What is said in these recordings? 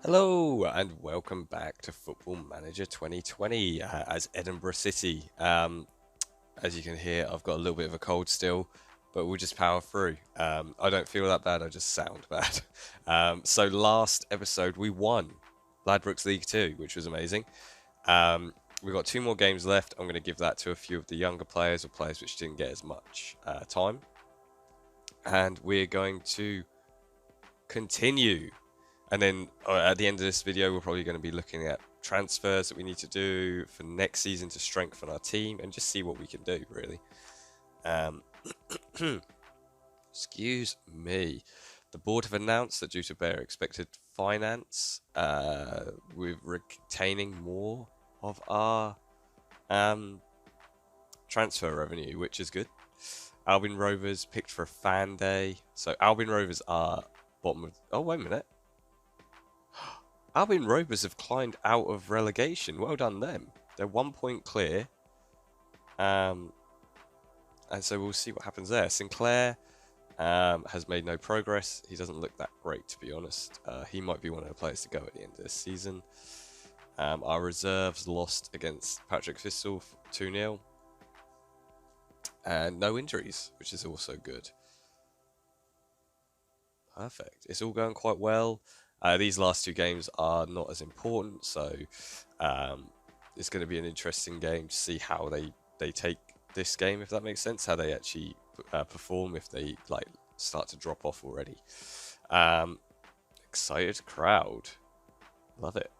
Hello and welcome back to Football Manager 2020 as Edinburgh City. As you can hear, I've got a little bit of a cold still, but we'll just power through. I don't feel that bad, I just sound bad. So last episode we won Ladbrokes League 2, which was amazing. We've got two more games left. I'm going to give that to a few of the younger players or players which didn't get as much time. And we're going to continue. And then at the end of this video, we're probably going to be looking at transfers that we need to do for next season to strengthen our team and just see what we can do, really. Excuse me. The board have announced that due to better expected finance, we're retaining more of our transfer revenue, which is good. Albion Rovers picked for a fan day. So Albion Rovers are bottom of... Oh, wait a minute. Albion Rovers have climbed out of relegation. Well done them. They're 1 point clear. And so we'll see what happens there. Sinclair has made no progress. He doesn't look that great, to be honest. He might be one of the players to go at the end of this season. Our reserves lost against Patrick Thistle 2-0. And no injuries, which is also good. Perfect. It's all going quite well. These last two games are not as important, so it's going to be an interesting game to see how they take this game, if that makes sense, how they actually perform if they start to drop off already. Excited crowd. Love it.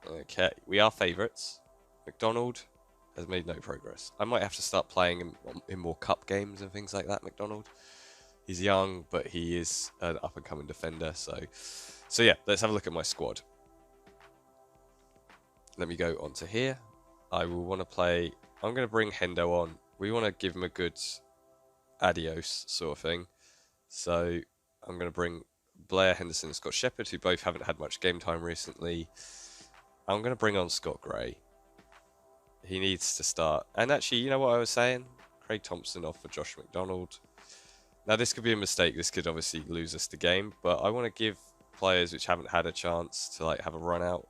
Okay, we are favourites. McDonald has made no progress. I might have to start playing in more cup games and things like that, McDonald. He's young, but he is an up-and-coming defender. So yeah, let's have a look at my squad. Let me go onto here. I will want to play... I'm going to bring Hendo on. We want to give him a good adios sort of thing. So I'm going to bring Blair Henderson and Scott Shepherd, who both haven't had much game time recently. I'm going to bring on Scott Gray. He needs to start. And actually, you know what I was saying? Craig Thompson off for Josh McDonald. Now, this could be a mistake. This could obviously lose us the game, but I want to give players which haven't had a chance to have a run out,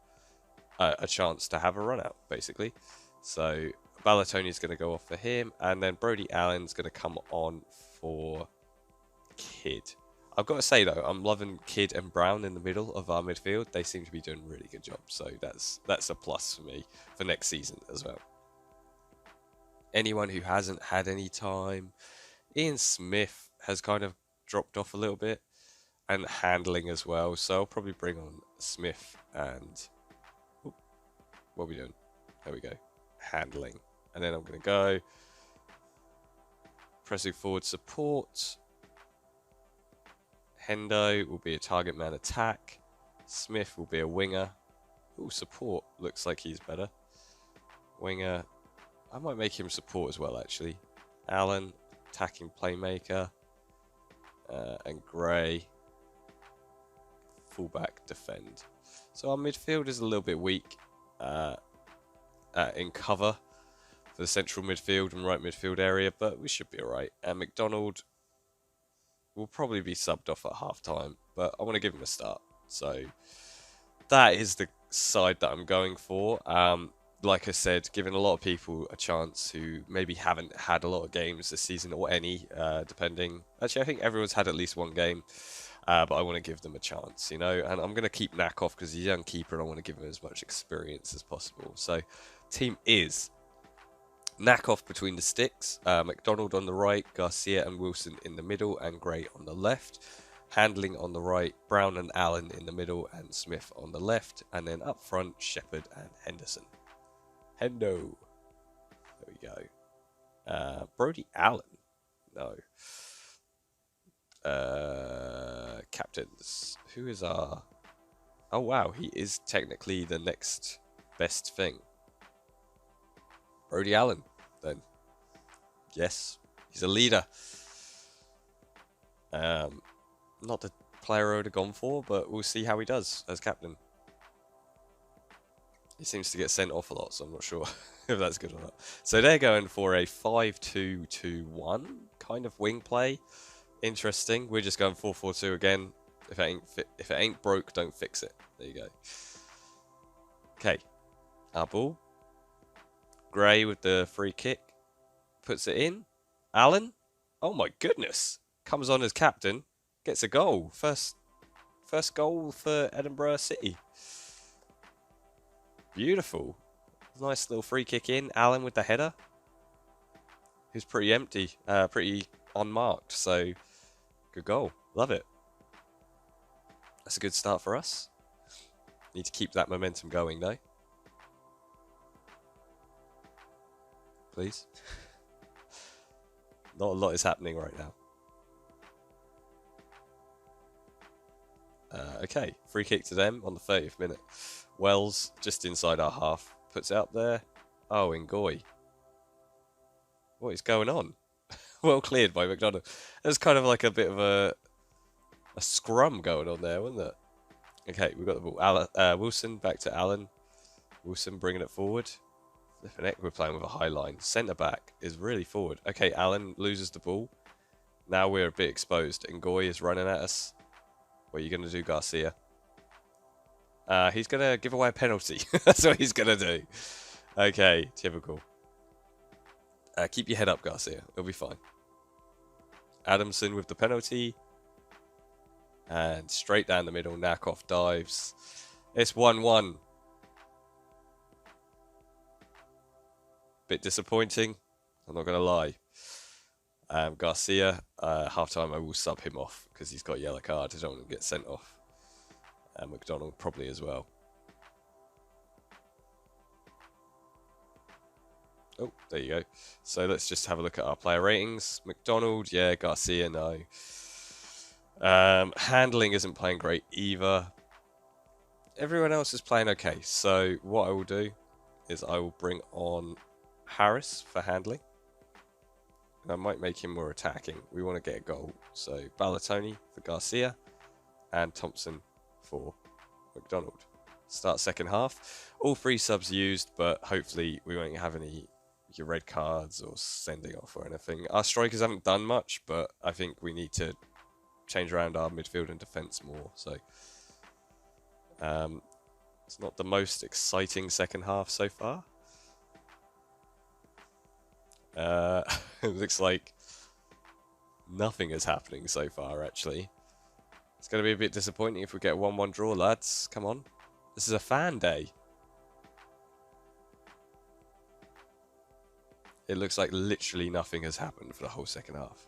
a chance to have a run out, basically. So Ballatoni's going to go off for him, and then Brody Allen's going to come on for Kidd. I've got to say though, I'm loving Kidd and Brown in the middle of our midfield. They seem to be doing a really good job, so that's a plus for me for next season as well. Anyone who hasn't had any time, Ian Smith has kind of dropped off a little bit, and handling as well. So I'll probably bring on Smith and what are we doing? There we go, handling, and then I'm going to go pressing forward support. Hendo will be a target man attack. Smith will be a winger. Ooh, support looks like he's better. Winger, I might make him support as well actually. Allen, attacking playmaker. And Gray, fullback, defend. So our midfield is a little bit weak in cover for the central midfield and right midfield area, but we should be alright. And McDonald will probably be subbed off at half time, but I want to give him a start. So that is the side that I'm going for. Like I said, giving a lot of people a chance who maybe haven't had a lot of games this season, or any, depending. Actually, I think everyone's had at least one game, but I want to give them a chance, you know. And I'm going to keep Knack off because he's a young keeper, and I want to give him as much experience as possible. So, team is Knack off between the sticks, McDonald on the right, Garcia and Wilson in the middle, and Gray on the left. Handling on the right, Brown and Allen in the middle, and Smith on the left. And then up front, Shepherd and Henderson. Hendo. There we go. Brody Allen. No. Captains. Who is our... Oh, wow. He is technically the next best thing. Brody Allen, then. Yes. He's a leader. Not the player I would have gone for, but we'll see how he does as captain. He seems to get sent off a lot, so I'm not sure if that's good or not. So they're going for a 5-2-2-1 kind of wing play. Interesting. We're just going 4-4-2 again. If it ain't broke, don't fix it. There you go. Okay, our ball. Gray with the free kick. Puts it in. Allen. Oh my goodness. Comes on as captain. Gets a goal. First goal for Edinburgh City. Beautiful. Nice little free kick in. Allen with the header. He's pretty empty. Pretty unmarked. So, good goal. Love it. That's a good start for us. Need to keep that momentum going, though. Please. Not a lot is happening right now. Okay, free kick to them on the 30th minute. Wells, just inside our half, puts it up there. Oh, Ngoy. What is going on? Well cleared by McDonald. There's kind of like a bit of a scrum going on there, wasn't it? Okay, we've got the ball. Wilson back to Allen. Wilson bringing it forward. Flipping heck, we're playing with a high line. Centre back is really forward. Okay, Allen loses the ball. Now we're a bit exposed. Ngoy is running at us. What are you going to do, Garcia? He's going to give away a penalty. That's what he's going to do. Okay, typical. Keep your head up, Garcia. It'll be fine. Adamson with the penalty. And straight down the middle, Nakov dives. It's 1-1. Bit disappointing. I'm not going to lie. Garcia, half-time I will sub him off because he's got a yellow card. I don't want him to get sent off. And McDonald probably as well. Oh, there you go. So let's just have a look at our player ratings. McDonald, yeah. Garcia, no. Handling isn't playing great either. Everyone else is playing okay. So what I will do is I will bring on Harris for handling. And I might make him more attacking. We want to get a goal. So Ballatoni for Garcia and Thompson for McDonald. Start second half. All 3 subs used, but hopefully we won't have any red cards or sending off or anything. Our strikers haven't done much, but I think we need to change around our midfield and defence more. So it's not the most exciting second half so far. It looks like nothing is happening so far, actually. It's going to be a bit disappointing if we get a 1-1 draw, lads. Come on. This is a fan day. It looks like literally nothing has happened for the whole second half.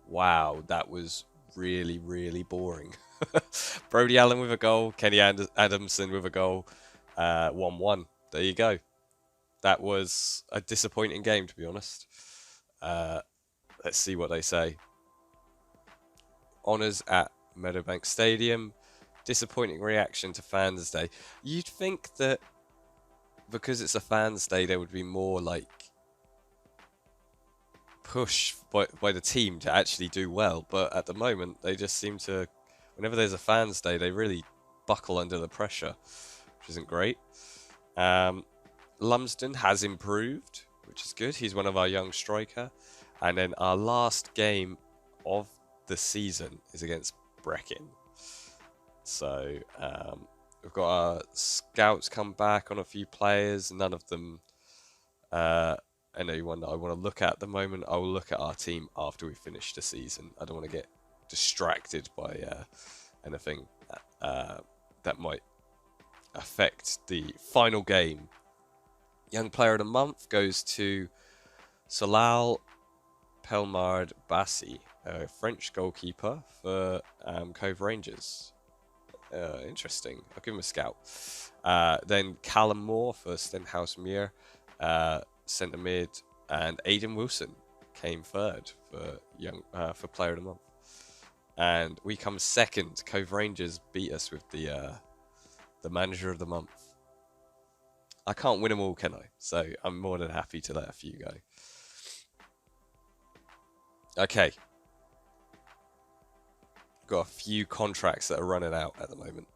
Wow, that was really, really boring. Brody Allen with a goal. Kenny Adamson with a goal. 1-1. There you go. That was a disappointing game, to be honest. Let's see what they say. Honours at Meadowbank Stadium. Disappointing reaction to Fans Day. You'd think that because it's a Fans Day, there would be more like push by the team to actually do well. But at the moment, they just seem to, whenever there's a Fans Day, they really buckle under the pressure, which isn't great. Lumsden has improved, which is good. He's one of our young striker. And then our last game of the season is against Brecon. So we've got our scouts come back on a few players. None of them anyone that I want to look at the moment. I will look at our team after we finish the season. I don't want to get distracted by anything that might affect the final game. Young Player of the Month goes to Solal Pelmard Bassi, a French goalkeeper for Cove Rangers. Interesting. I'll give him a scout. Then Callum Moore for Stenhouse Muir, centre mid, and Aidan Wilson came third for Player of the Month. And we come second. Cove Rangers beat us with the Manager of the Month. I can't win them all, can I? So I'm more than happy to let a few go. Okay. Got a few contracts that are running out at the moment.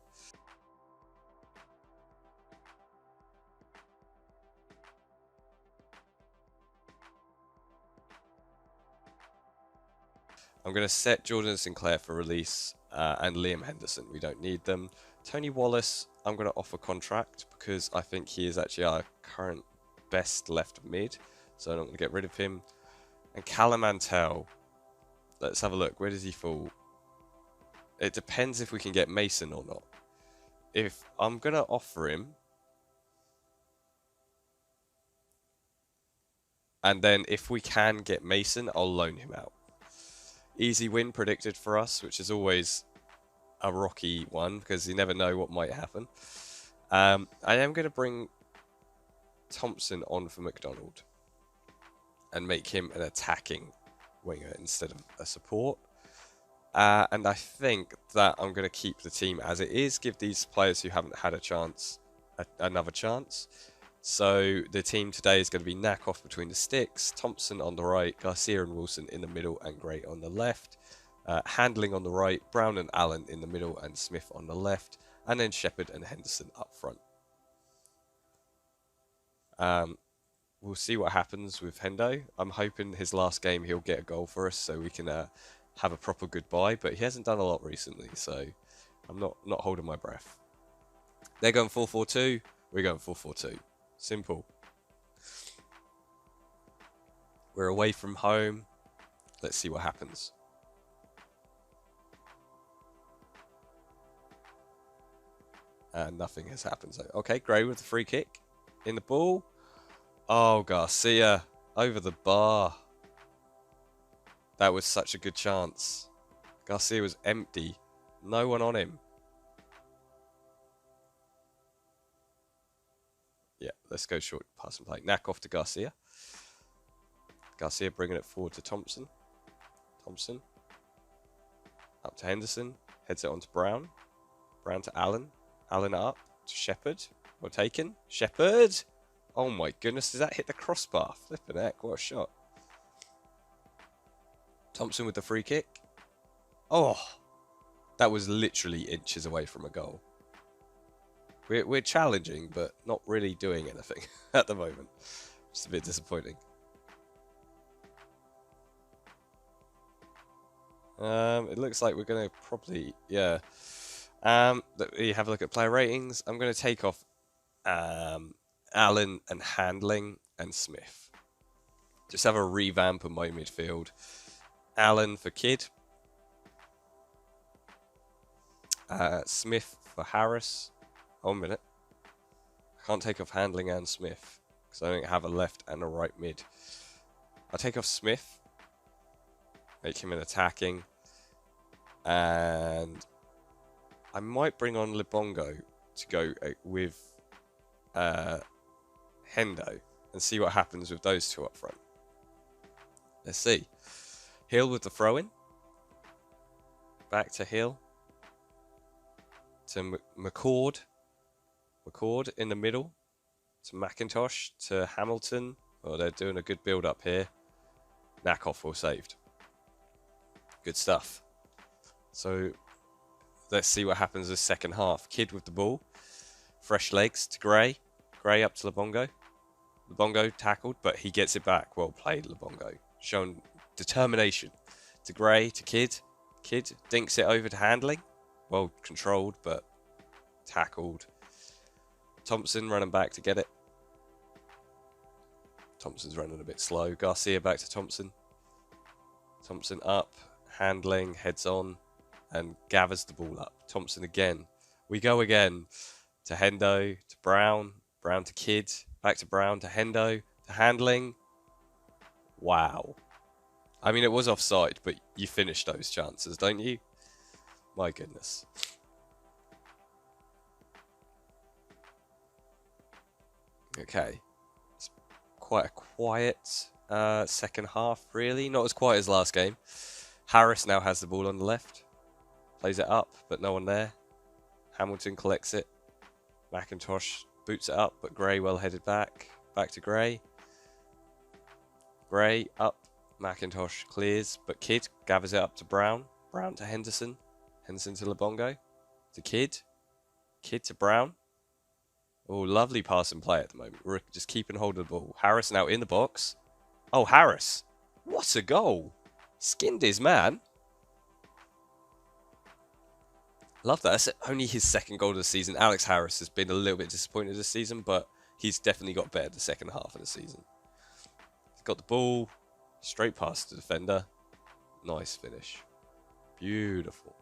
I'm going to set Jordan Sinclair for release and Liam Henderson. We don't need them. Tony Wallace, I'm going to offer contract because I think he is actually our current best left mid. So I'm not going to get rid of him. And Callum Mantell, let's have a look. Where does he fall? It depends if we can get Mason or not. If I'm going to offer him, and then if we can get Mason, I'll loan him out. Easy win predicted for us, which is always a rocky one because you never know what might happen. I am going to bring Thompson on for McDonald and make him an attacking winger instead of a support. And I think that I'm going to keep the team as it is, give these players who haven't had a chance another chance. So the team today is going to be Knack off between the sticks, Thompson on the right, Garcia and Wilson in the middle, and Gray on the left. Handling on the right, Brown and Allen in the middle, and Smith on the left, and then Shepherd and Henderson up front. We'll see what happens with Hendo. I'm hoping his last game he'll get a goal for us so we can have a proper goodbye, but he hasn't done a lot recently, so I'm not holding my breath. They're going 4-4-2, we're going 4-4-2. Simple. We're away from home. Let's see what happens. And nothing has happened. So, okay, Gray with the free kick. In the ball. Oh, Garcia over the bar. That was such a good chance. Garcia was empty. No one on him. Yeah, let's go short pass and play. Knack off to Garcia. Garcia bringing it forward to Thompson. Thompson. Up to Henderson. Heads it on to Brown. Brown to Allen. Allen up to Shepherd. Well taken. Shepherd! Oh my goodness, does that hit the crossbar? Flipping heck, what a shot. Thompson with the free kick. Oh! That was literally inches away from a goal. We're challenging, but not really doing anything at the moment. Just a bit disappointing. It looks like we're going to probably, yeah. You have a look at player ratings. I'm going to take off Allen and Handling and Smith. Just have a revamp of my midfield. Allen for Kidd. Smith for Harris. Oh, a minute. I can't take off Handling and Smith because I don't have a left and a right mid. I'll take off Smith. Make him an attacking. And I might bring on Libongo to go with Hendo and see what happens with those two up front. Let's see. Hill with the throw-in. Back to Hill. To McCord. McCord in the middle. To McIntosh. To Hamilton. Oh, they're doing a good build-up here. Knack-off all saved. Good stuff. So let's see what happens this second half. Kidd with the ball. Fresh legs to Gray. Gray up to Libongo. Libongo tackled, but he gets it back. Well played, Libongo. Shown determination. To Gray, to Kidd. Kidd dinks it over to Handling. Well controlled, but tackled. Thompson running back to get it. Thompson's running a bit slow. Garcia back to Thompson. Thompson up. Handling, heads on, and gathers the ball up. Thompson again. We go again. To Hendo, to Brown. Brown to Kidd. Back to Brown, to Hendo, to Handling. Wow. I mean, it was offside, but you finish those chances, don't you? My goodness. Okay. It's quite a quiet second half, really. Not as quiet as last game. Harris now has the ball on the left. Plays it up, but no one there. Hamilton collects it. McIntosh boots it up, but Gray well headed back. Back to Gray. Gray up. McIntosh clears, but Kidd gathers it up to Brown. Brown to Henderson. Henderson to Libongo. To Kidd. Kidd to Brown. Oh, lovely pass and play at the moment. We're just keeping hold of the ball. Harris now in the box. Oh, Harris. What a goal. Skinned his man. Love that. That's only his second goal of the season. Alex Harris has been a little bit disappointed this season, but he's definitely got better the second half of the season. He's got the ball, straight past the defender. Nice finish. Beautiful.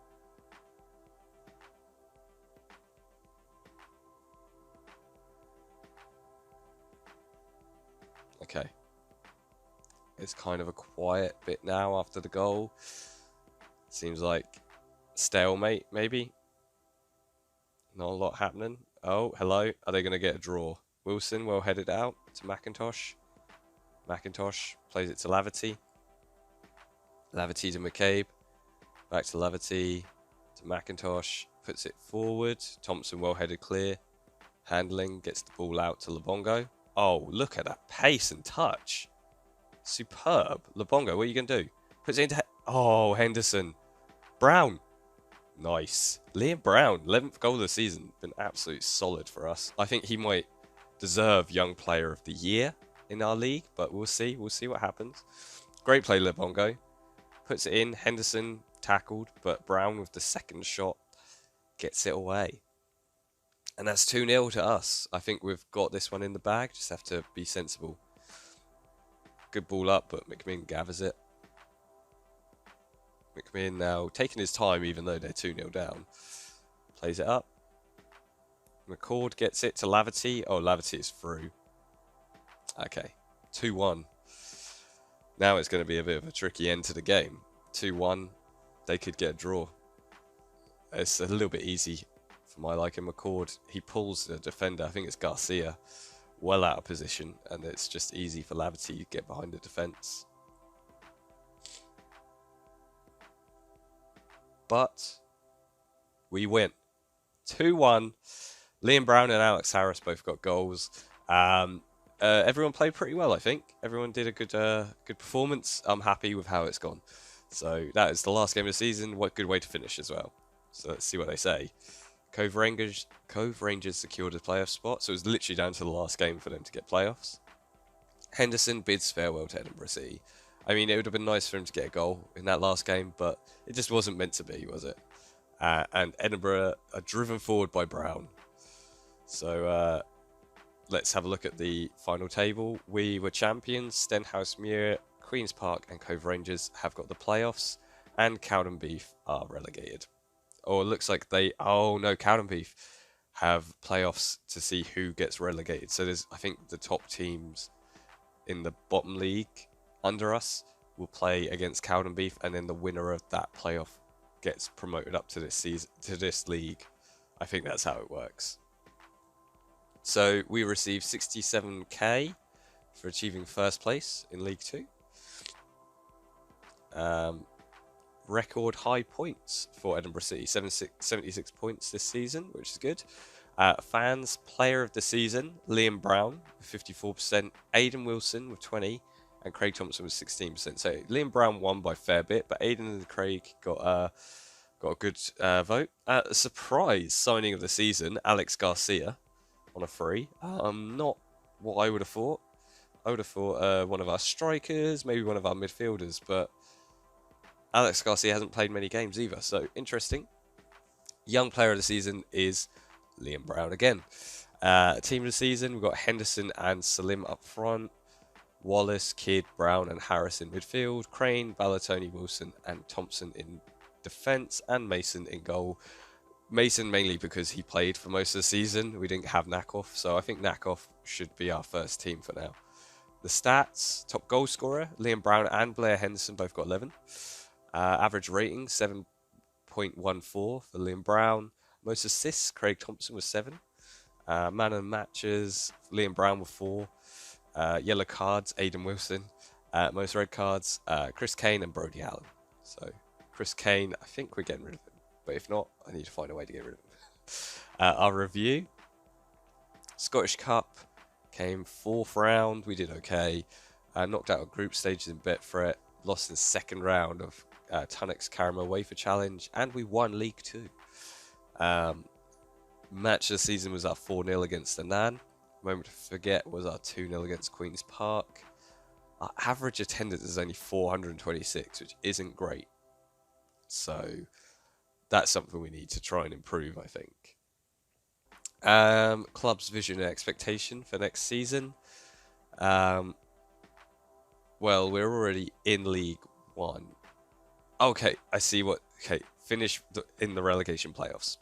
Okay. It's kind of a quiet bit now after the goal. Seems like stalemate, maybe. Not a lot happening. Oh, hello. Are they going to get a draw? Wilson, well headed out to McIntosh. McIntosh plays it to Laverty. Laverty to McCabe. Back to Laverty to McIntosh. Puts it forward. Thompson, well headed clear. Handling, gets the ball out to Lebongo. Oh, look at that pace and touch. Superb. Lebongo, what are you going to do? Puts it into... Oh, Henderson. Brown. Nice. Liam Brown, 11th goal of the season. Been absolute solid for us. I think he might deserve Young Player of the Year in our league, but we'll see. We'll see what happens. Great play, Lebongo. Puts it in. Henderson tackled, but Brown with the second shot gets it away. And that's 2-0 to us. I think we've got this one in the bag. Just have to be sensible. Good ball up, but McMinn gathers it. McMinn now taking his time, even though they're 2-0 down. Plays it up. McCord gets it to Laverty. Oh, Laverty is through. Okay. 2-1. Now it's going to be a bit of a tricky end to the game. 2-1. They could get a draw. It's a little bit easy for my liking. McCord, he pulls the defender. I think it's Garcia. Well out of position. And it's just easy for Laverty to get behind the defence. But we win. 2-1. Liam Brown and Alex Harris both got goals. Everyone played pretty well, I think. Everyone did a good performance. I'm happy with how it's gone. So that is the last game of the season. What good way to finish as well. So let's see what they say. Cove Rangers secured a playoff spot. So it was literally down to the last game for them to get playoffs. Henderson bids farewell to Edinburgh City. I mean, it would have been nice for him to get a goal in that last game, but it just wasn't meant to be, was it? And Edinburgh are driven forward by Brown. So let's have a look at the final table. We were champions. Stenhousemuir, Queen's Park and Cove Rangers have got the playoffs. And Cowdenbeath are relegated. Or it looks like they... Oh, no, Cowdenbeath have playoffs to see who gets relegated. So there's, I think, the top teams in the bottom league under us will play against Cowdenbeath, and then the winner of that playoff gets promoted up to this season, to this league. I think that's how it works. So we received 67k for achieving first place in League 2. Record high points for Edinburgh City, 76 points this season, which is good. Fans Player of the Season, Liam Brown with 54%, Aidan Wilson with 20%, and Craig Thompson with 16%. So Liam Brown won by a fair bit, but Aidan and Craig got a good vote. Surprise signing of the season, Alex Garcia on a free. Not what I would have thought. I would have thought one of our strikers, maybe one of our midfielders, but Alex Garcia hasn't played many games either, so interesting. Young Player of the Season is Liam Brown again. Team of the Season, we've got Henderson and Salim up front. Wallace, Kidd, Brown and Harris in midfield. Crane, Ballatoni, Wilson and Thompson in defence. And Mason in goal. Mason mainly because he played for most of the season. We didn't have Nakoff, so I think Nakoff should be our first team for now. The stats, top goal scorer, Liam Brown and Blair Henderson both got 11. Average rating, 7.14 for Liam Brown. Most assists, Craig Thompson with 7. Man of the matches, Liam Brown with 4. Yellow cards, Aidan Wilson. Most red cards, Chris Kane and Brody Allen. So Chris Kane, I think we're getting rid of him. But if not, I need to find a way to get rid of him. Our review. Scottish Cup came 4th round. We did okay. Knocked out of group stages in Betfred. Lost in the second round of Tunnock's Caramel Wafer Challenge. And we won League 2. Match of the season was our 4-0 against the Nan. Moment to forget was our 2-0 against Queen's Park. Our average attendance is only 426, which isn't great. So that's something we need to try and improve, I think. Club's vision and expectation for next season. Um, well, we're already in League One. Okay, I see what. Okay, finish in the relegation playoffs.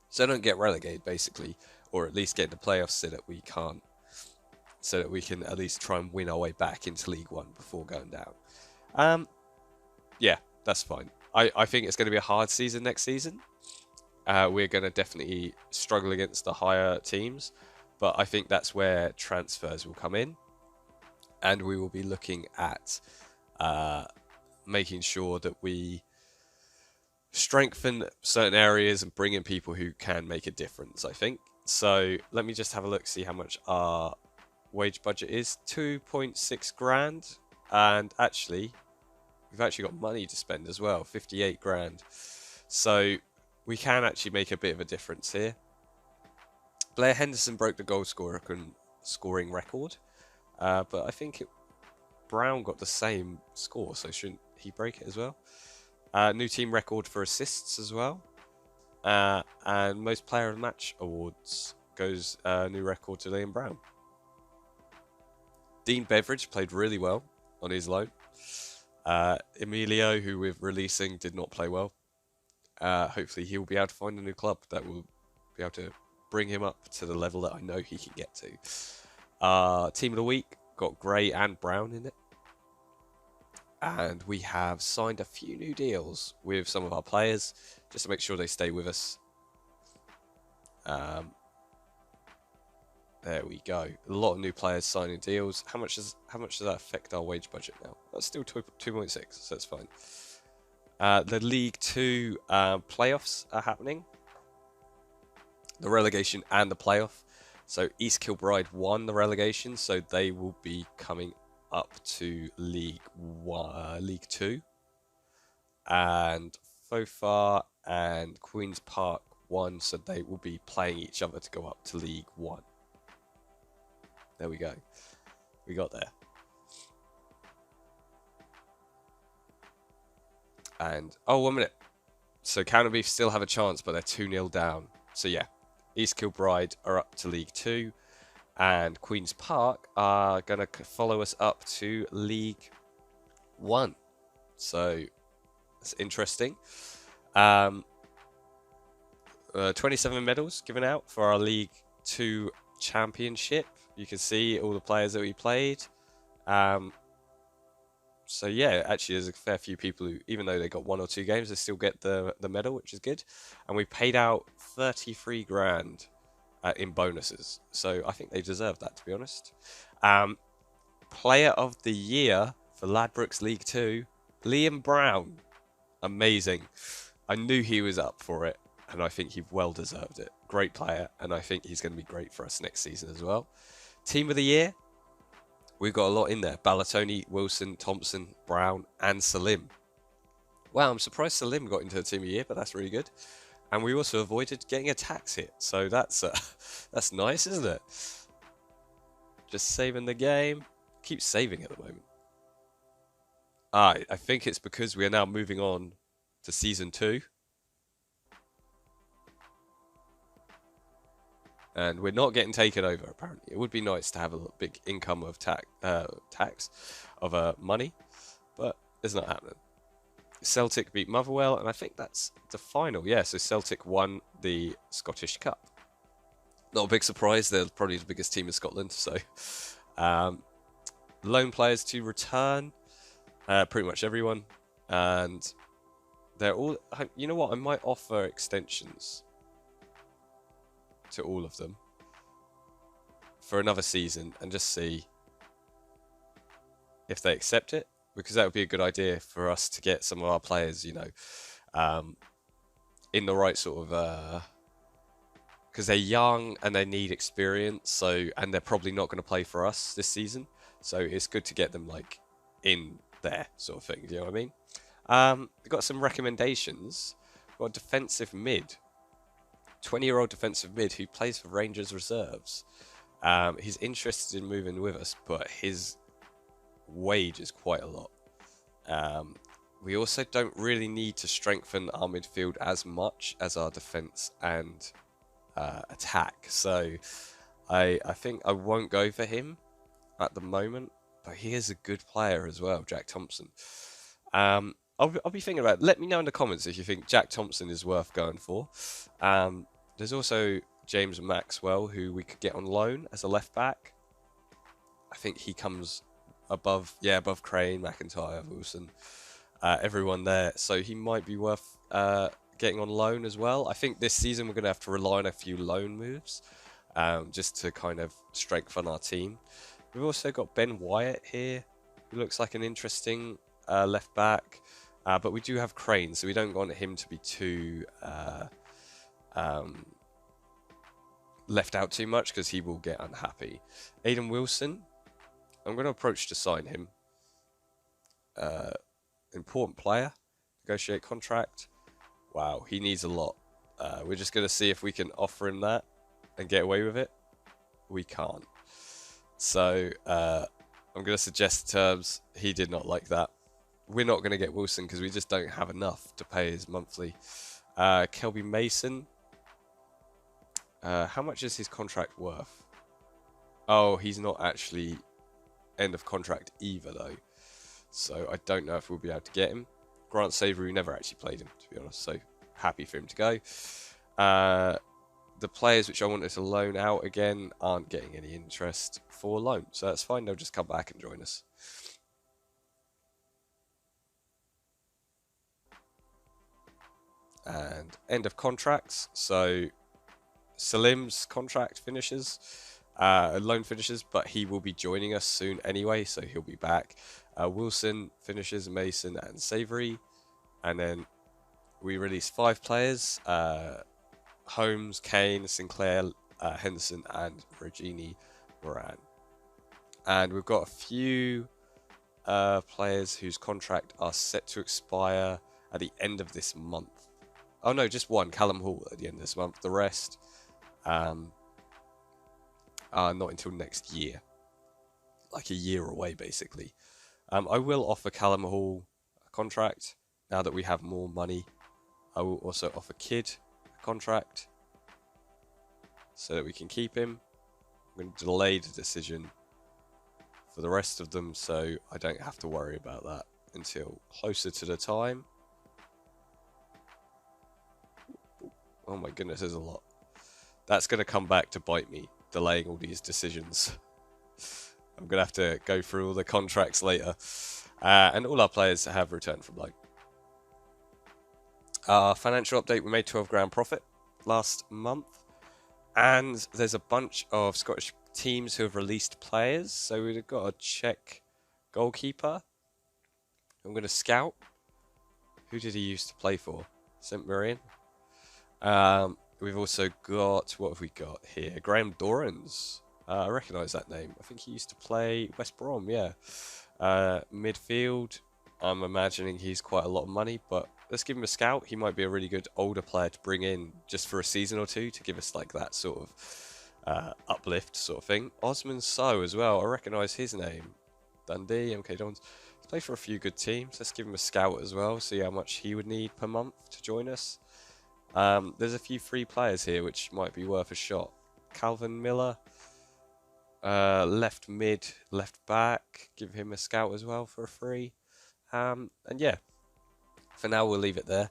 So don't get relegated, basically, or at least get in the playoffs so that we can't, so that we can at least try and win our way back into League One before going down. Yeah, that's fine. I think it's going to be a hard season next season. We're going to definitely struggle against the higher teams, but I think that's where transfers will come in, and we will be looking at making sure that we strengthen certain areas and bring in people who can make a difference, I think. So let me just have a look, see how much our wage budget is. 2.6 grand. And actually, we've actually got money to spend as well, 58 grand. So we can actually make a bit of a difference here. Blair Henderson broke the goal scoring record, but I think Brown got the same score, so shouldn't he break it as well? New team record for assists as well. And most player of the match awards goes new record to Liam Brown. Dean Beveridge played really well on his loan. Emilio, who we're releasing, did not play well. Hopefully he will be able to find a new club that will be able to bring him up to the level that I know he can get to. Team of the week got Gray and Brown in it. And we have signed a few new deals with some of our players just to make sure they stay with us. There we go. A lot of new players signing deals. How much does that affect our wage budget now? That's still 2.6, so that's fine. The League 2 playoffs are happening. The relegation and the playoff. So East Kilbride won the relegation, so they will be coming up to League 2, and Fofar and Queen's Park won, so they will be playing each other to go up to League 1. There we go. We got there. And, oh, 1 minute. So Counterbeef still have a chance, but they're 2-0 down. So yeah, East Kilbride are up to League 2. And Queen's Park are going to follow us up to League 1. So, that's interesting. 27 medals given out for our League 2 championship. You can see all the players that we played. So, yeah, actually, there's a fair few people who, even though they got 1 or 2 games, they still get the medal, which is good. And we paid out 33 grand. In bonuses, so I think they deserve that, to be honest. Player of the year for Ladbrokes League 2, Liam Brown. Amazing. I knew he was up for it, and I think he well deserved it. Great player, and I think he's going to be great for us next season as well. Team of the year, we've got a lot in there. Balatoni, Wilson, Thompson, Brown, and Salim. Wow, I'm surprised Salim got into the team of the year, but that's really good. And we also avoided getting a tax hit, so that's nice, isn't it? Just saving the game. Keep saving at the moment. I think it's because we are now moving on to Season 2. And we're not getting taken over, apparently. It would be nice to have a big income of money, but it's not happening. Celtic beat Motherwell, and I think that's the final. Yeah, so Celtic won the Scottish Cup. Not a big surprise. They're probably the biggest team in Scotland. So, loan players to return, pretty much everyone, and they're all. You know what? I might offer extensions to all of them for another season and just see if they accept it. Because that would be a good idea for us to get some of our players, in the right sort of, because they're young and they need experience. And they're probably not going to play for us this season. So it's good to get them in there, sort of thing. Do you know what I mean? We've got some recommendations. We've got a defensive mid, 20-year-old defensive mid who plays for Rangers reserves. He's interested in moving with us, but his wage is quite a lot. We also don't really need to strengthen our midfield as much as our defense and attack. So I think I won't go for him at the moment, but he is a good player as well, Jack Thompson. I'll be thinking about it. Let me know in the comments if you think Jack Thompson is worth going for. There's also James Maxwell, who we could get on loan as a left back. I think he comes above Crane, McIntyre, Wilson, everyone there. So he might be worth getting on loan as well. I think this season we're going to have to rely on a few loan moves just to kind of strengthen our team. We've also got Ben Wyatt here, who looks like an interesting left back. But we do have Crane, so we don't want him to be too left out too much because he will get unhappy. Aidan Wilson, I'm going to approach to sign him. Important player. Negotiate contract. Wow, he needs a lot. We're just going to see if we can offer him that and get away with it. We can't. So I'm going to suggest terms. He did not like that. We're not going to get Wilson because we just don't have enough to pay his monthly. Kelby Mason. How much is his contract worth? Oh, he's not actually end of contract either, though. So I don't know if we'll be able to get him. Grant Savory, never actually played him, to be honest. So happy for him to go. The players which I wanted to loan out again aren't getting any interest for loan. So that's fine. They'll just come back and join us. And end of contracts. So Salim's contract finishes, loan finishes, but he will be joining us soon anyway, so he'll be back. Wilson finishes, Mason and Savory, and then we release 5 players: Holmes, Kane, Sinclair, Henderson, and Regini Moran. And we've got a few players whose contract are set to expire at the end of this month. Oh no, just one, Callum Hall, at the end of this month. The rest not until next year, like a year away basically. I will offer Callum Hall a contract now that we have more money. I will also offer Kidd a contract so that we can keep him. I'm going to delay the decision for the rest of them so I don't have to worry about that until closer to the time. Oh my goodness, there's a lot. That's going to come back to bite me, delaying all these decisions. I'm going to have to go through all the contracts later. And all our players have returned from loan. Our financial update, we made 12 grand profit last month. And there's a bunch of Scottish teams who have released players. So we've got a Czech goalkeeper. I'm going to scout. Who did he used to play for? St. Mirren. We've also got, what have we got here? Graham Dorrans. I recognise that name. I think he used to play West Brom, yeah. Midfield, I'm imagining he's quite a lot of money, but let's give him a scout. He might be a really good older player to bring in just for a season or two to give us like that sort of uplift sort of thing. Osman Sow as well. I recognise his name. Dundee, MK Dons. He's played for a few good teams. Let's give him a scout as well, see how much he would need per month to join us. There's a few free players here which might be worth a shot. Calvin Miller, left mid, left back, give him a scout as well for a free. And yeah, for now we'll leave it there.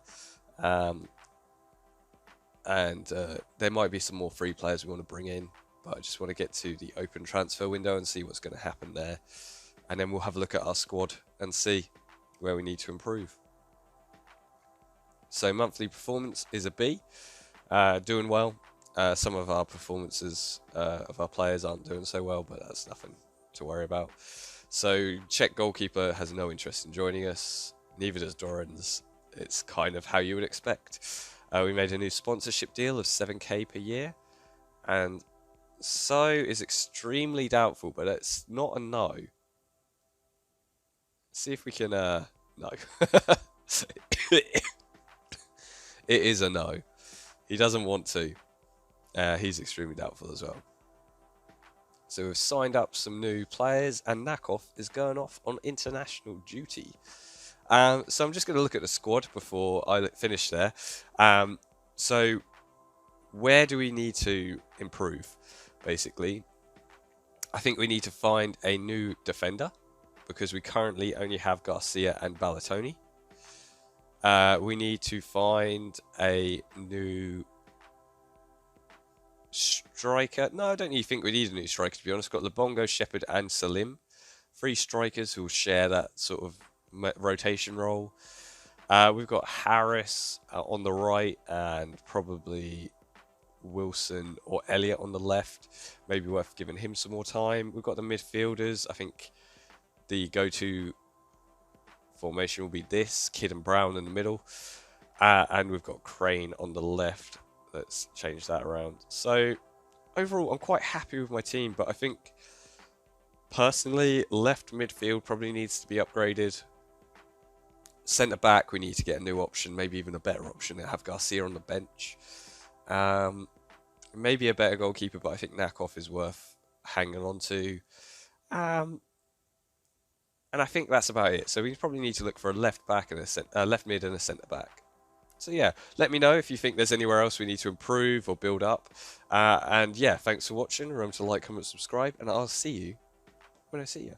There might be some more free players we want to bring in, but I just want to get to the open transfer window and see what's going to happen there. And then we'll have a look at our squad and see where we need to improve. So monthly performance is a B, doing well. Some of our performances of our players aren't doing so well, but that's nothing to worry about. So Czech goalkeeper has no interest in joining us, neither does Dorans. It's kind of how you would expect. We made a new sponsorship deal of 7k per year, and so is extremely doubtful, but it's not a no. See if we can, no. It is a no. He doesn't want to. He's extremely doubtful as well. So we've signed up some new players, and Nakov is going off on international duty. So I'm just going to look at the squad before I finish there. So where do we need to improve? Basically, I think we need to find a new defender because we currently only have Garcia and Ballatoni. We need to find a new striker. No, I don't even think we need a new striker, to be honest. We've got Lebongo, Shepherd, and Salim. 3 strikers who will share that sort of rotation role. We've got Harris on the right and probably Wilson or Elliott on the left. Maybe worth giving him some more time. We've got the midfielders. I think the go-to formation will be this, Kidd and Brown in the middle. And we've got Crane on the left. Let's change that around. So overall, I'm quite happy with my team, but I think personally, left midfield probably needs to be upgraded. Centre back, we need to get a new option, maybe even a better option, and have Garcia on the bench. Maybe a better goalkeeper, but I think Nakov is worth hanging on to. And I think that's about it. So we probably need to look for a left back and a left mid and a centre back. So yeah, let me know if you think there's anywhere else we need to improve or build up. And yeah, thanks for watching. Remember to like, comment, subscribe, and I'll see you when I see you.